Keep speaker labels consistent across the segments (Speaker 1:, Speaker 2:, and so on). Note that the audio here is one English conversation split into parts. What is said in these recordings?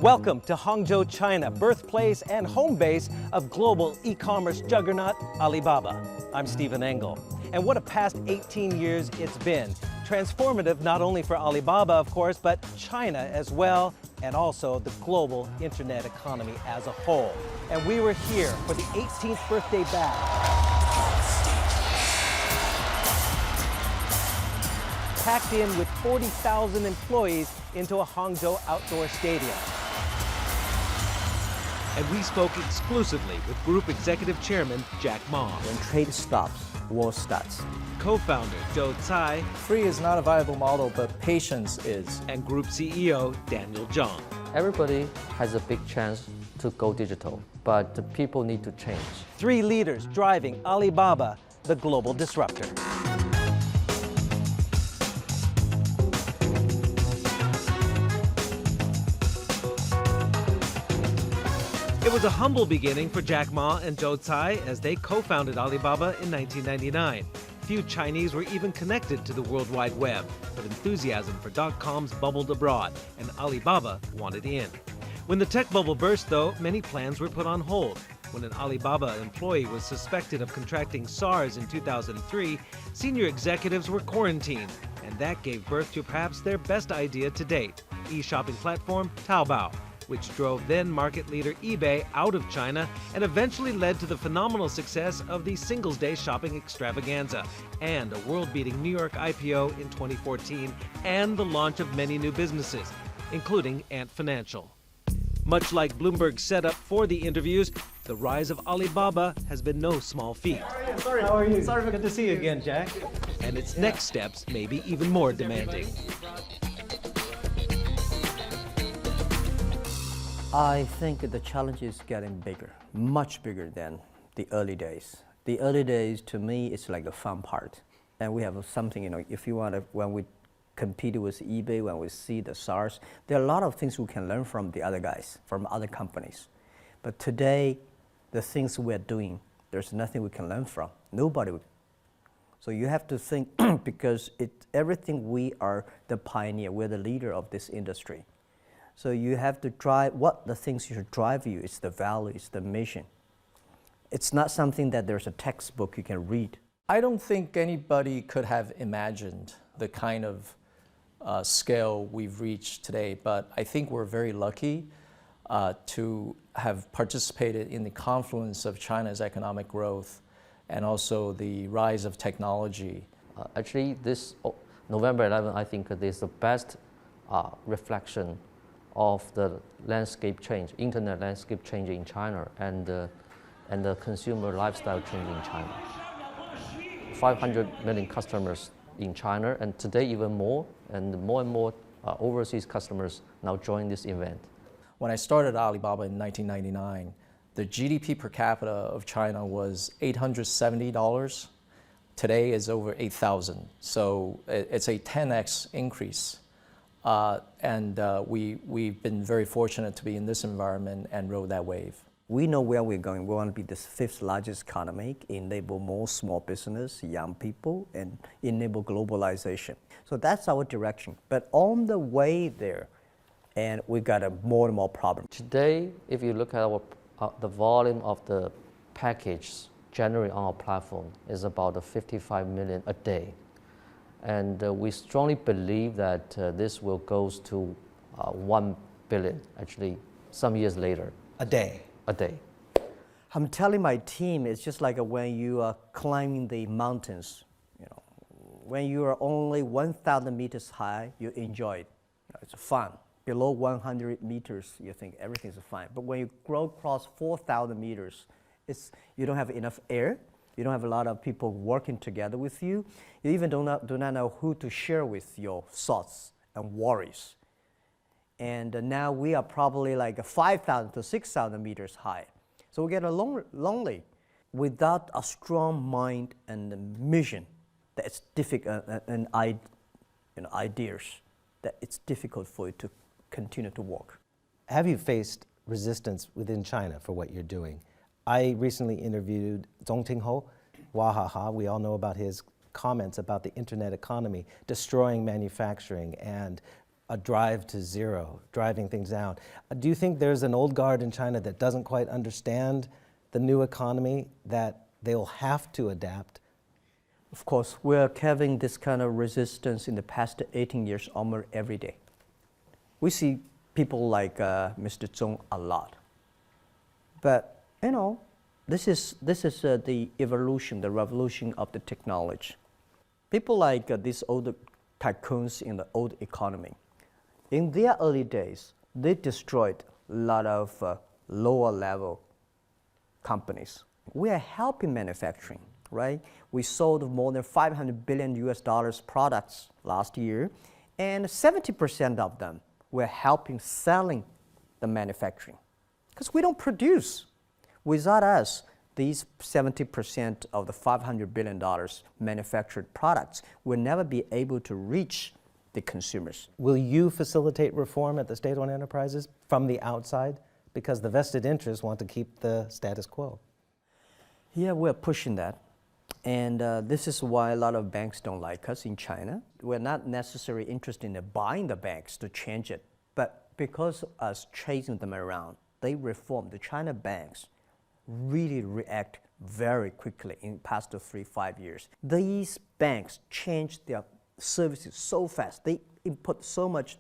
Speaker 1: Welcome to Hangzhou, China, birthplace and home base of global e-commerce juggernaut Alibaba. I'm Stephen Engel. And what a past 18 years it's been. Transformative not only for Alibaba, of course, but China as well, and also the global internet economy as a whole. And we were here for the 18th birthday bash. Packed in with 40,000 employees into a Hangzhou outdoor stadium. And we spoke exclusively with Group Executive Chairman Jack Ma.
Speaker 2: When trade stops, war starts.
Speaker 1: Co-founder Zhou Cai.
Speaker 3: Free is not a viable model, but patience is.
Speaker 1: And Group CEO Daniel Zhang.
Speaker 4: Everybody has a big chance to go digital, but the people need to change.
Speaker 1: Three leaders driving Alibaba, the global disruptor. It was a humble beginning for Jack Ma and Zhou Cai as they co-founded Alibaba in 1999. Few Chinese were even connected to the World Wide Web, but enthusiasm for dot-coms bubbled abroad, and Alibaba wanted in. When the tech bubble burst, though, many plans were put on hold. When an Alibaba employee was suspected of contracting SARS in 2003, senior executives were quarantined, and that gave birth to perhaps their best idea to date, e-shopping platform Taobao, which drove then market leader eBay out of China and eventually led to the phenomenal success of the Singles Day shopping extravaganza and a world-beating New York IPO in 2014 and the launch of many new businesses, including Ant Financial. Much like Bloomberg's setup for the interviews, the rise of Alibaba has been no small feat.
Speaker 2: Sorry, how are you? Sorry, good to see you again, Jack.
Speaker 1: And its next steps may be even more demanding.
Speaker 2: I think the challenge is getting bigger, much bigger than the early days. The early days, to me, it's like a fun part. And we have something, if you want to, when we compete with eBay, when we see the SARS, there are a lot of things we can learn from the other guys, from other companies. But today, the things we're doing, there's nothing we can learn from. Nobody would. So you have to think, because everything we are the pioneer, we're the leader of this industry. So you have to drive, what the things should drive you, it's the value, it's the mission. It's not something that there's a textbook you can read.
Speaker 3: I don't think anybody could have imagined the kind of scale we've reached today, but I think we're very lucky to have participated in the confluence of China's economic growth and also the rise of technology.
Speaker 4: Actually, this November 11, I think is the best reflection of the landscape change, internet landscape change in China and the consumer lifestyle change in China. 500 million customers in China, and today even more and more overseas customers now join this event.
Speaker 3: When I started Alibaba in 1999, the GDP per capita of China was $870. Today is over 8,000. So it's a 10x increase. We've been very fortunate to be in this environment and rode that wave.
Speaker 2: We know where we're going. We want to be the fifth largest economy, enable more small business, young people, and enable globalization. So that's our direction. But on the way there, and we got a more and more problem.
Speaker 4: Today, if you look at the volume of the package generated on our platform is about 55 million a day. And we strongly believe that this will go to 1 billion, actually, some years later.
Speaker 1: A day.
Speaker 4: A day.
Speaker 2: I'm telling my team, it's just like when you are climbing the mountains. When you are only 1,000 meters high, you enjoy it. It's fun. Below 100 meters, you think everything's fine. But when you grow across 4,000 meters, you don't have enough air. You don't have a lot of people working together with you. You even do not know who to share with your thoughts and worries. And now we are probably like 5,000 to 6,000 meters high. So we get lonely. Without a strong mind and a mission, that it's difficult, and ideas, that it's difficult for you to continue to work.
Speaker 5: Have you faced resistance within China for what you're doing? I recently interviewed Zhong Tingho, wahaha. We all know about his comments about the internet economy, destroying manufacturing and a drive to zero, driving things down. Do you think there's an old guard in China that doesn't quite understand the new economy, that they'll have to adapt?
Speaker 2: Of course, we're having this kind of resistance in the past 18 years almost every day. We see people like Mr. Zhong a lot. But, you know, this is the evolution, the revolution of the technology. People like these old tycoons in the old economy, in their early days, they destroyed a lot of lower level companies. We are helping manufacturing, right? We sold more than 500 billion US dollars products last year, and 70% of them were helping selling the manufacturing. Because we don't produce. Without us, these 70% of the $500 billion manufactured products will never be able to reach the consumers.
Speaker 5: Will you facilitate reform at the state-owned enterprises from the outside? Because the vested interests want to keep the status quo.
Speaker 2: Yeah, we're pushing that. And this is why a lot of banks don't like us in China. We're not necessarily interested in buying the banks to change it, but because of us chasing them around, they reform. The China banks really react very quickly in the past 3-5 years. These banks change their services so fast. They input so much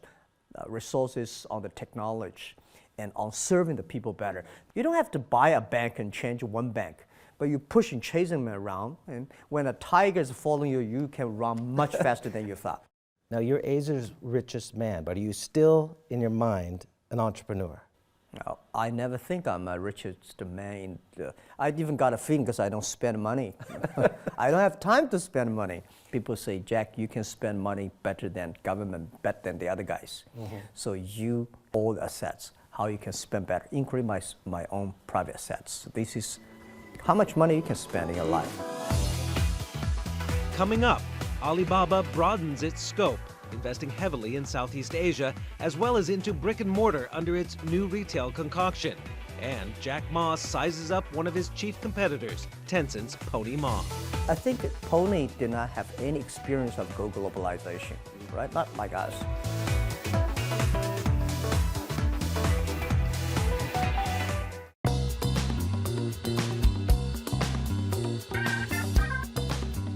Speaker 2: resources on the technology and on serving the people better. You don't have to buy a bank and change one bank, but you push and chase them around, and when a tiger is following you, you can run much faster than you thought.
Speaker 5: Now, you're Asia's richest man, but are you still, in your mind, an entrepreneur?
Speaker 2: No, I never think I'm a richest man. I even got a feeling because I don't spend money. I don't have time to spend money. People say, Jack, you can spend money better than government, better than the other guys. So you own assets, how you can spend better, including my own private assets. This is how much money you can spend in your life.
Speaker 1: Coming up, Alibaba broadens its scope, investing heavily in Southeast Asia, as well as into brick and mortar under its new retail concoction. And Jack Ma sizes up one of his chief competitors, Tencent's Pony Ma.
Speaker 2: I think Pony did not have any experience of globalization, right? Not like us.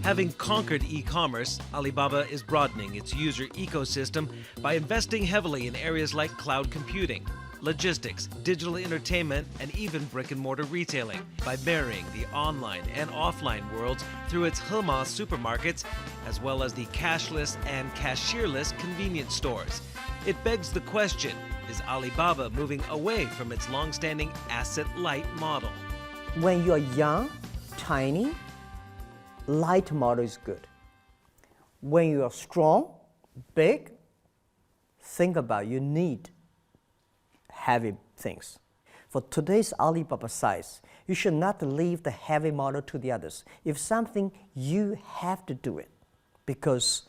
Speaker 1: Having conquered e-commerce, Alibaba is broadening its user ecosystem by investing heavily in areas like cloud computing, logistics, digital entertainment, and even brick-and-mortar retailing by marrying the online and offline worlds through its Hema supermarkets, as well as the cashless and cashierless convenience stores. It begs the question, is Alibaba moving away from its long-standing asset-light model?
Speaker 2: When you're young, tiny, light model is good. When you are strong, big, think about you need heavy things. For today's Alibaba size, you should not leave the heavy model to the others. If something, you have to do it because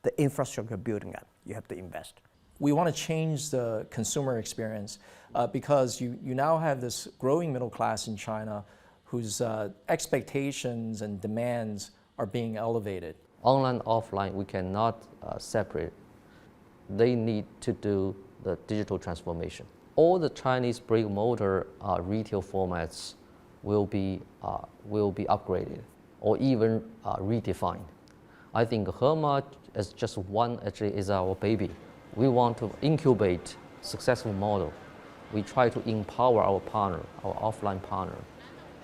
Speaker 2: the infrastructure building up, you have to invest.
Speaker 3: We want to change the consumer experience because you now have this growing middle class in China whose expectations and demands are being elevated.
Speaker 4: Online, offline, we cannot separate. They need to do the digital transformation. All the Chinese brick-and-mortar retail formats will be upgraded or even redefined. I think Hema is just one, actually is our baby. We want to incubate successful model. We try to empower our partner, our offline partner,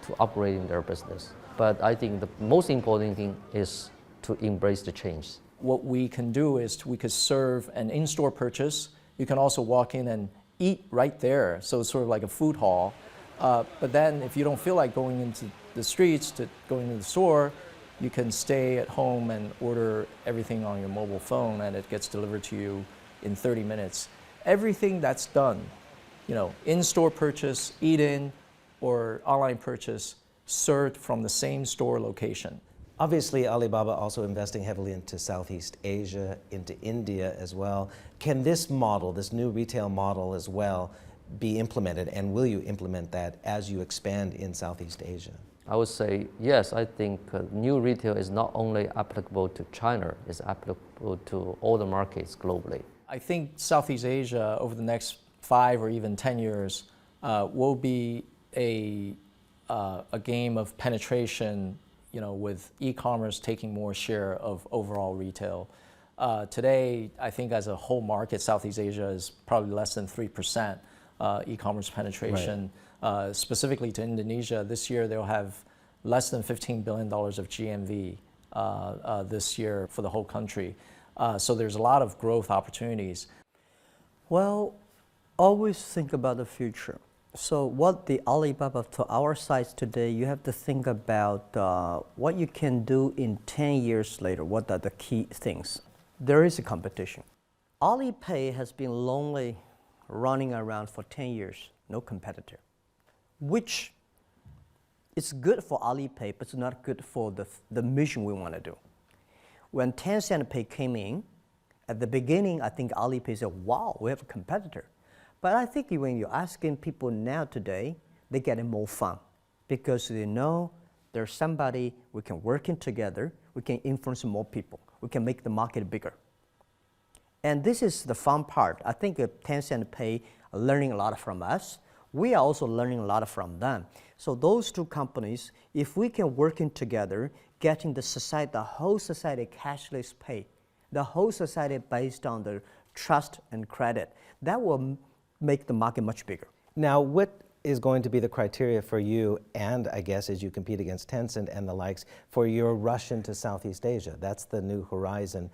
Speaker 4: to upgrading their business. But I think the most important thing is to embrace the change.
Speaker 3: What we can do is we could serve an in-store purchase. You can also walk in and eat right there. So it's sort of like a food hall. But then if you don't feel like going into the streets, going to the store, you can stay at home and order everything on your mobile phone and it gets delivered to you in 30 minutes. Everything that's done, in-store purchase, eat-in, or online purchase served from the same store location.
Speaker 5: Obviously, Alibaba also investing heavily into Southeast Asia, into India as well. Can this model, this new retail model as well, be implemented, and will you implement that as you expand in Southeast Asia?
Speaker 4: I would say yes. I think new retail is not only applicable to China, it's applicable to all the markets globally.
Speaker 3: I think Southeast Asia over the next 5 or even 10 years will be a game of penetration, with e-commerce taking more share of overall retail. Today, I think as a whole market, Southeast Asia is probably less than 3% e-commerce penetration. Right. Specifically to Indonesia, this year they'll have less than $15 billion of GMV this year for the whole country. So there's a lot of growth opportunities.
Speaker 2: Well, always think about the future. So what the Alibaba to our size today, you have to think about what you can do in 10 years later. What are the key things? There is a competition. Alipay has been lonely running around for 10 years, no competitor, which is good for Alipay, but it's not good for the mission we want to do. When Tencent Pay came in, at the beginning, I think Alipay said, wow, we have a competitor. But I think when you're asking people now today, they're getting more fun because they know there's somebody we can work in together, we can influence more people, we can make the market bigger. And this is the fun part. I think Tencent Pay are learning a lot from us. We are also learning a lot from them. So those two companies, if we can work in together, getting the society, the whole society cashless pay, the whole society based on the trust and credit, that will make the market much bigger.
Speaker 5: Now, what is going to be the criteria for you, and I guess as you compete against Tencent and the likes, for your rush into Southeast Asia? That's the new horizon.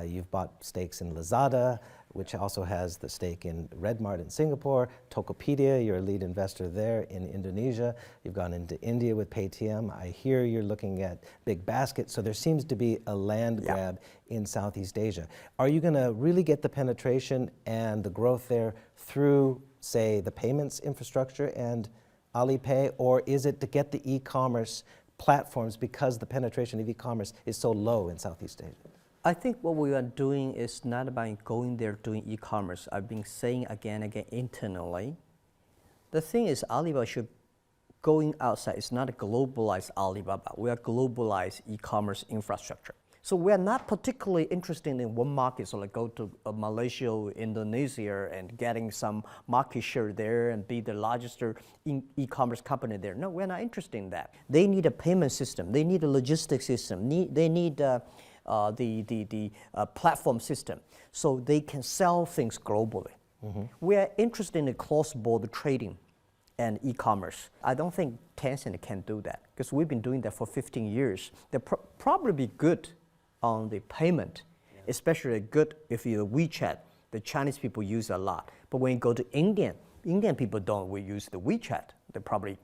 Speaker 5: You've bought stakes in Lazada, which also has the stake in Redmart in Singapore, Tokopedia, you're a lead investor there in Indonesia. You've gone into India with Paytm. I hear you're looking at Big Basket, so there seems to be a land grab in Southeast Asia. Are you going to really get the penetration and the growth there through, say, the payments infrastructure and Alipay, or is it to get the e-commerce platforms because the penetration of e-commerce is so low in Southeast Asia?
Speaker 2: I think what we are doing is not about going there doing e-commerce. I've been saying again and again internally. The thing is Alibaba should going outside. It's not a globalized Alibaba. We are globalized e-commerce infrastructure. So we are not particularly interested in one market, so like go to Malaysia or Indonesia and getting some market share there and be the largest e-commerce company there. No, we're not interested in that. They need a payment system. They need a logistics system. They need the platform system so they can sell things globally. Mm-hmm. We are interested in the cross-border trading and e-commerce. I don't think Tencent can do that because we've been doing that for 15 years. They'll probably be good on the payment, especially good if you're WeChat. The Chinese people use a lot. But when you go to Indian people we use the WeChat. They probably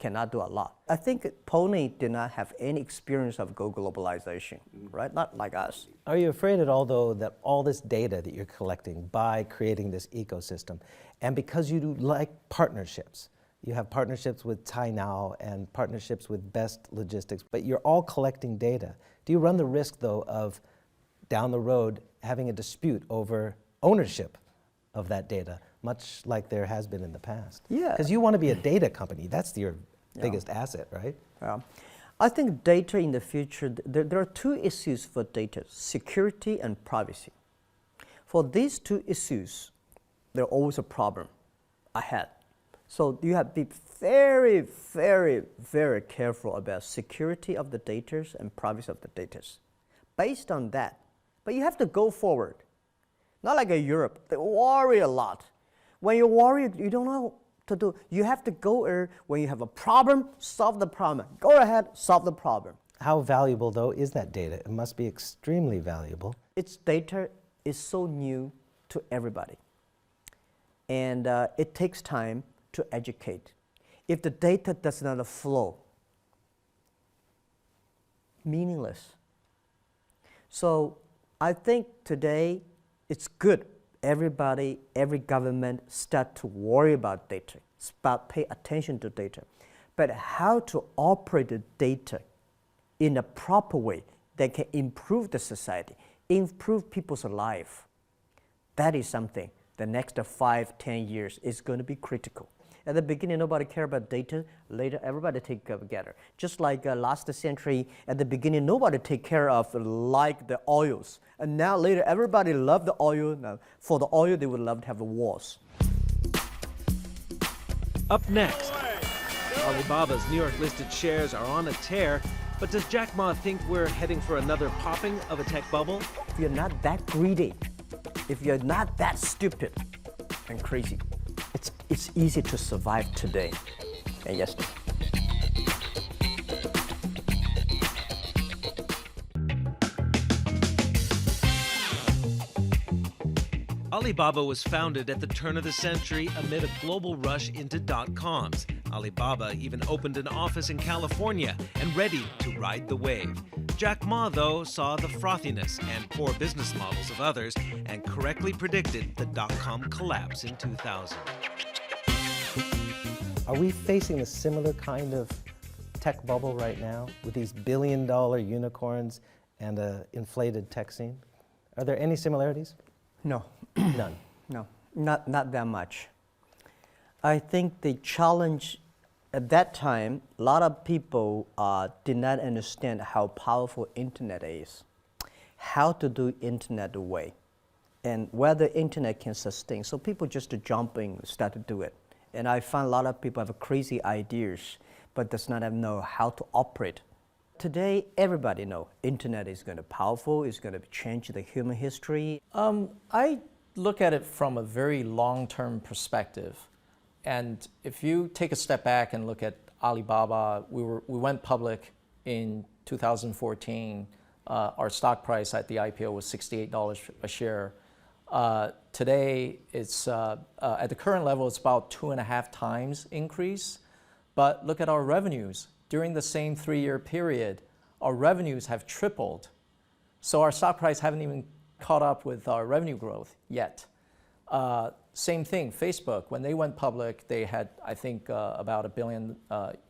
Speaker 2: cannot do a lot. I think Pony did not have any experience of globalization, right? Not like us.
Speaker 5: Are you afraid at all, though, that all this data that you're collecting by creating this ecosystem, and because you do like partnerships, you have partnerships with Tainao and partnerships with Best Logistics, but you're all collecting data. Do you run the risk, though, of down the road having a dispute over ownership of that data, much like there has been in the past?
Speaker 2: Yeah.
Speaker 5: Because you want to be a data company. That's your biggest asset, right?
Speaker 2: Yeah. I think data in the future, there are two issues for data, security and privacy. For these two issues, there's always a problem ahead. So you have to be very, very, very careful about security of the data and privacy of the data. Based on that, but you have to go forward. Not like in Europe, they worry a lot. When you worry, you don't know what to do. You have to go when you have a problem, solve the problem. Go ahead, solve the problem.
Speaker 5: How valuable, though, is that data? It must be extremely valuable.
Speaker 2: Its data is so new to everybody. And it takes time to educate. If the data does not flow, meaningless. So I think today it's good. Everybody, every government start to worry about data, pay attention to data. But how to operate the data in a proper way that can improve the society, improve people's life, that is something the next 5-10 years is going to be critical. At the beginning, nobody cared about data. Later, everybody take care together. Just like last century, at the beginning, nobody take care of like the oils. And now later, everybody love the oil. Now, for the oil, they would love to have the wars.
Speaker 1: Up next, Alibaba's New York listed shares are on a tear, but does Jack Ma think we're heading for another popping of a tech bubble?
Speaker 2: If you're not that greedy, if you're not that stupid and crazy, it's easy to survive today and yesterday.
Speaker 1: Alibaba was founded at the turn of the century amid a global rush into dot-coms. Alibaba even opened an office in California and ready to ride the wave. Jack Ma, though, saw the frothiness and poor business models of others and correctly predicted the dot-com collapse in 2000.
Speaker 5: Are we facing a similar kind of tech bubble right now with these billion-dollar unicorns and an inflated tech scene? Are there any similarities?
Speaker 2: No.
Speaker 5: None.
Speaker 2: No, not that much. I think the challenge at that time, a lot of people did not understand how powerful internet is, how to do internet the way, and whether internet can sustain. So people just jump in, start to do it. And I find a lot of people have crazy ideas, but does not know how to operate. Today, everybody know internet is going to be powerful, it's going to change the human history.
Speaker 3: I look at it from a very long-term perspective. And if you take a step back and look at Alibaba, we went public in 2014. Our stock price at the IPO was $68 a share. Today, it's at the current level, it's about 2.5 times increase. But look at our revenues. During the same 3-year period, our revenues have tripled. So our stock price haven't even caught up with our revenue growth yet. Same thing, Facebook, when they went public, they had, I think, about 1 billion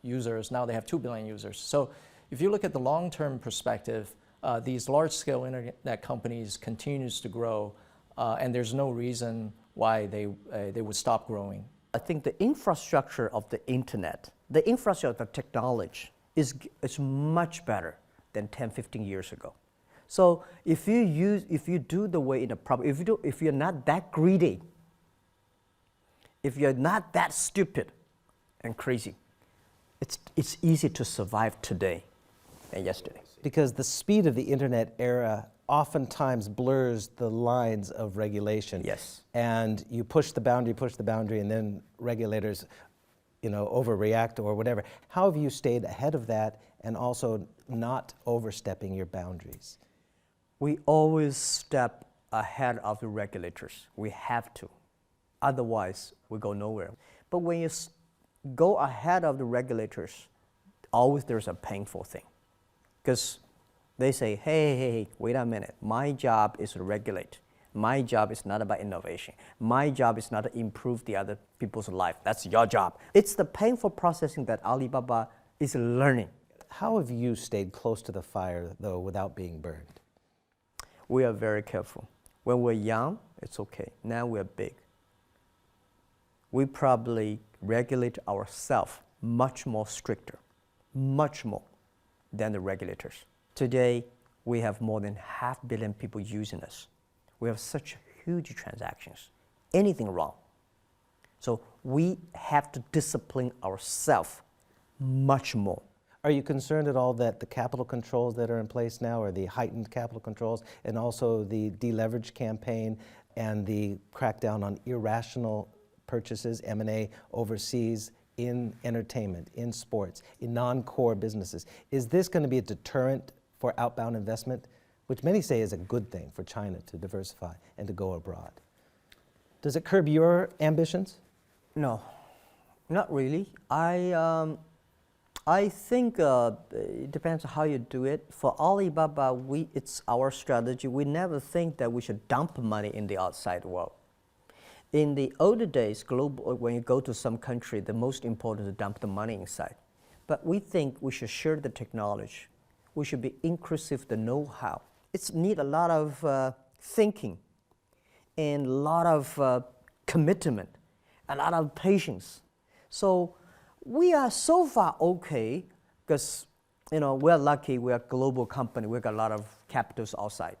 Speaker 3: users. Now they have 2 billion users. So if you look at the long-term perspective, these large-scale internet companies continues to grow, and there's no reason why they would stop growing.
Speaker 2: I think the infrastructure of the internet, the infrastructure of the technology is much better than 10, 15 years ago. So if you do the way in a proper, if you're not that greedy, if you're not that stupid and crazy, it's easy to survive today and yesterday.
Speaker 5: Because the speed of the internet era oftentimes blurs the lines of regulation.
Speaker 2: Yes.
Speaker 5: And you push the boundary, and then regulators, overreact or whatever. How have you stayed ahead of that and also not overstepping your boundaries?
Speaker 2: We always step ahead of the regulators. We have to. Otherwise, we go nowhere. But when you go ahead of the regulators, always there's a painful thing. Because they say, hey, wait a minute. My job is to regulate. My job is not about innovation. My job is not to improve the other people's life. That's your job. It's the painful processing that Alibaba is learning.
Speaker 5: How have you stayed close to the fire, though, without being burned?
Speaker 2: We are very careful. When we're young, it's okay. Now we're big. We probably regulate ourselves much more stricter, much more than the regulators. Today, we have more than 500 million people using us. We have such huge transactions. Anything wrong. So we have to discipline ourselves much more.
Speaker 5: Are you concerned at all that the capital controls that are in place now, or the heightened capital controls, and also the deleverage campaign and the crackdown on irrational purchases, M&A overseas, in entertainment, in sports, in non-core businesses, is this going to be a deterrent for outbound investment, which many say is a good thing for China to diversify and to go abroad? Does it curb your ambitions?
Speaker 2: No, not really. I think it depends on how you do it. For Alibaba, it's our strategy. We never think that we should dump money in the outside world. In the older days, global, when you go to some country, the most important is to dump the money inside. But we think we should share the technology. We should be inclusive the know-how. It's need a lot of thinking and a lot of commitment, a lot of patience. So we are so far okay because we're lucky. We're a global company. We got a lot of capitals outside.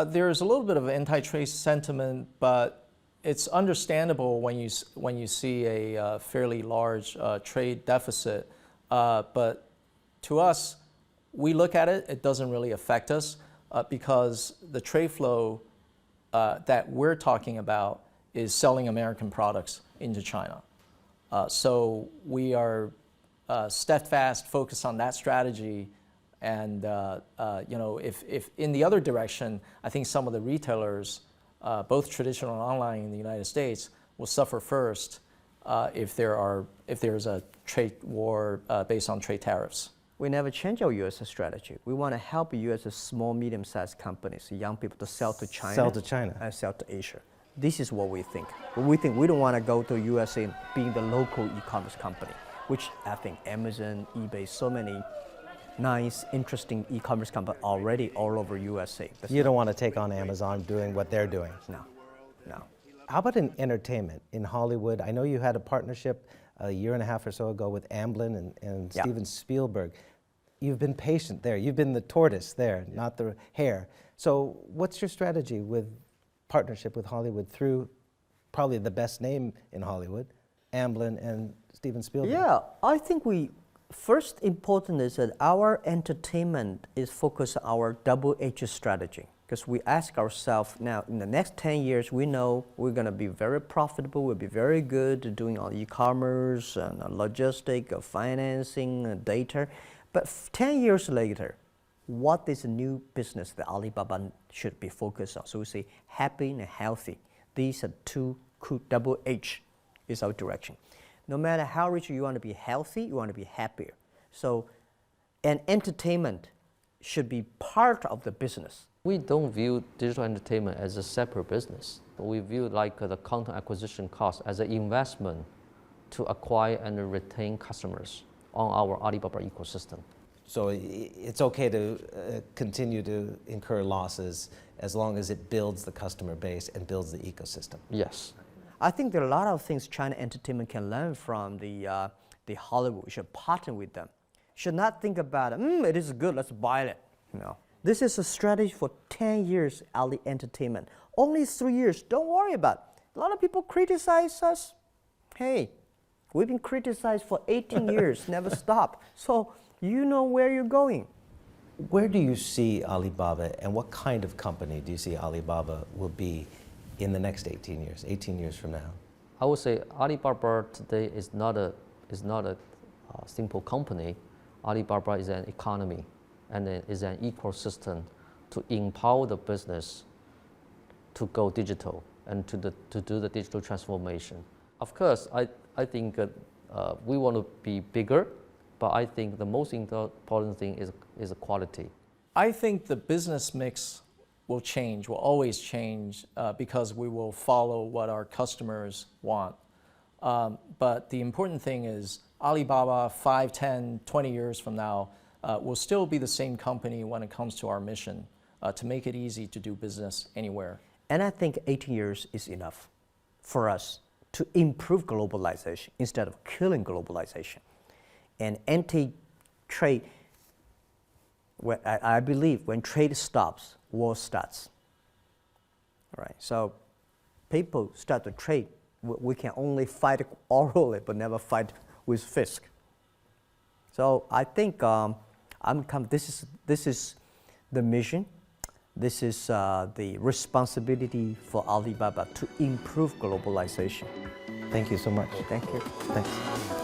Speaker 3: There's a little bit of anti-trade sentiment, but it's understandable when you see a fairly large trade deficit. But to us, we look at it, it doesn't really affect us because the trade flow that we're talking about is selling American products into China. So we are steadfast, focused on that strategy. And if in the other direction, I think some of the retailers, both traditional and online in the United States, will suffer first if there's a trade war based on trade tariffs.
Speaker 2: We never change our U.S. strategy. We want to help U.S. small, medium-sized companies, young people to sell to China.
Speaker 5: Sell to China.
Speaker 2: And sell to Asia. This is what we think. We think we don't want to go to USA being the local e-commerce company, which I think Amazon, eBay, so many nice, interesting e-commerce companies already all over USA.
Speaker 5: You don't want to take on Amazon doing what they're doing.
Speaker 2: No, no.
Speaker 5: How about in entertainment, in Hollywood? I know you had a partnership a year and a half or so ago with Amblin and
Speaker 2: Yeah.
Speaker 5: Steven Spielberg. You've been patient there. You've been the tortoise there, not the hare. So what's your strategy with partnership with Hollywood through probably the best name in Hollywood, Amblin and Steven Spielberg?
Speaker 2: Yeah, I think first important is that our entertainment is focused on our double H strategy. Because we ask ourselves now, in the next 10 years, we know we're going to be very profitable, we'll be very good at doing all e-commerce and logistics, financing, data. But 10 years later, what is a new business that Alibaba should be focused on? So we say happy and healthy. These are two cool, double H is our direction. No matter how rich you want to be healthy, you want to be happier. So, and entertainment should be part of the business.
Speaker 4: We don't view digital entertainment as a separate business. We view the content acquisition cost as an investment to acquire and retain customers on our Alibaba ecosystem.
Speaker 5: So it's okay to continue to incur losses as long as it builds the customer base and builds the ecosystem.
Speaker 4: Yes.
Speaker 2: I think there are a lot of things China entertainment can learn from the Hollywood. We should partner with them. Should not think about it, it is good, let's buy it. No. This is a strategy for 10 years, Ali Entertainment. Only 3 years, don't worry about it. A lot of people criticize us. Hey, we've been criticized for 18 years, never stop. So you know where you're going.
Speaker 5: Where do you see Alibaba and what kind of company do you see Alibaba will be in the next 18 years from now?
Speaker 4: I would say Alibaba today is not a simple company. Alibaba is an economy and it is an ecosystem to empower the business to go digital and to do the digital transformation. Of course, I think we want to be bigger, but I think the most important thing is quality.
Speaker 3: I think the business mix will change, will always change because we will follow what our customers want. But the important thing is Alibaba 5, 10, 20 years from now will still be the same company when it comes to our mission to make it easy to do business anywhere.
Speaker 2: And I think 18 years is enough for us to improve globalization instead of killing globalization. And anti-trade, I believe when trade stops, war starts. All right, so people start to trade. We can only fight orally, but never fight with fist. So I think this is the mission. This is the responsibility for Alibaba to improve globalization.
Speaker 5: Thank you so much.
Speaker 2: Thank you.
Speaker 5: Thanks.